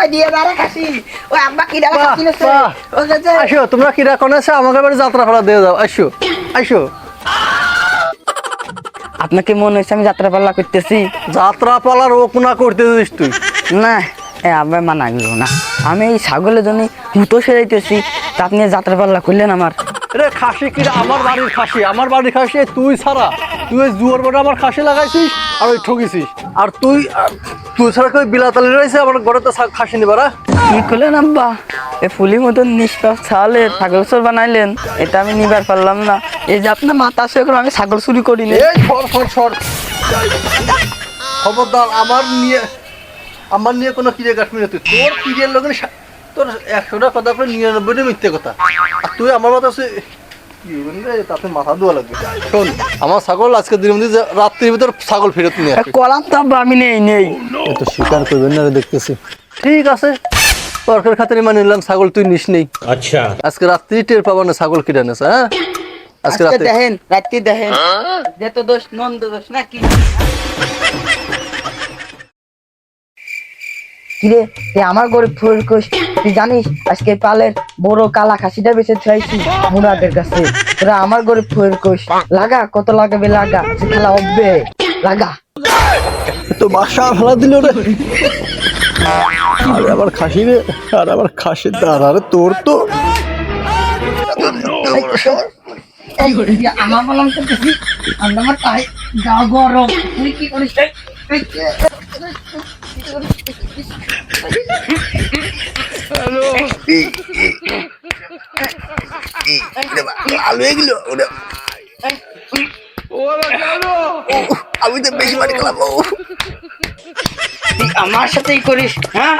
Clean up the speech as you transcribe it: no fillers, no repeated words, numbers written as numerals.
ওই দিয়ে দাঁড়া খাসি ওই আব্বা কিরা খাসি না আসো তোমরা কিরা কোন আছে আমাকে বাড়ি যাত্রা ফেলা দিয়ে যাও আসো আসো আপনাকে মনে হচ্ছে আমি যাত্রা পাল্লা করতেছি যাত্রা পালার ও কোনা করতে দিস তুই না আব্বা মানা গেল না আমি এই ছাগলের জন্য হুতো সেরাইতেছি তা আপনি যাত্রা পাল্লা করলেন আমার রে খাসি কিরা আমার বাড়ির খাসি তুই ছাড়া তুই ওই জুয়ার বড় আমার খাসি লাগাইছিস আর ওই ঠকিছিস আর তুই ছাড়া কেউ বিলাতালি রয়েছে আমার ঘরে তো খাসি নিবারা কি করলেন আব্বা এ ফুলি মতন নিষ্পাপ ছাগলের ছাগল চোর বানাইলেন এটা আমি নিবার পারলাম না এই যে আপনার মাথা আসে এখন আমি ছাগল চুরি করিনি এই সর খবরদার আমার নিয়ে কোনো কিরে কাটবি না তুই তোর কিরের লোক তোর 100টা কথা করে 99টা মিথ্যে কথা আর তুই আমার মাথা তাতে মাথা দেওয়া লাগবে শোন আমার ছাগল আজকে দিনের মধ্যে রাত্রির ভিতর ছাগল ফেরত নিয়ে আসবে কলাম তো আব্বা আমি নেই তো স্বীকার করবেন না দেখতেছি ঠিক আছে তর্কের খাতিরে মানে নিলাম ছাগল তুই নিস নেই আচ্ছা আজকে রাত্রি টের পাবো না ছাগল কিনে নেছে হ্যাঁ আজকে রাতে দেখেন রাত্রি দেখেন যে তো দোষ নন্দ দোষ নাকি কিরে আমার গরিব ফুরকুশ তুই জানিস আজকে পালের বড় কালা খাসিটা বেঁচে চাইছি মুরাদের কাছে তোরা আমার গরিব ফুরকুশ লাগা কত লাগাবে লাগা খেলা হবে লাগা তো বাসা ফেলা দিল রে আরে আবার খাসি রে আর আবার খাসির দাঁড়া রে তোর তো আমার বললাম তো আমার তাই গা গরম তুই কি করিস আমি তো বেশি মারি খেলাম আমার সাথেই করিস হ্যাঁ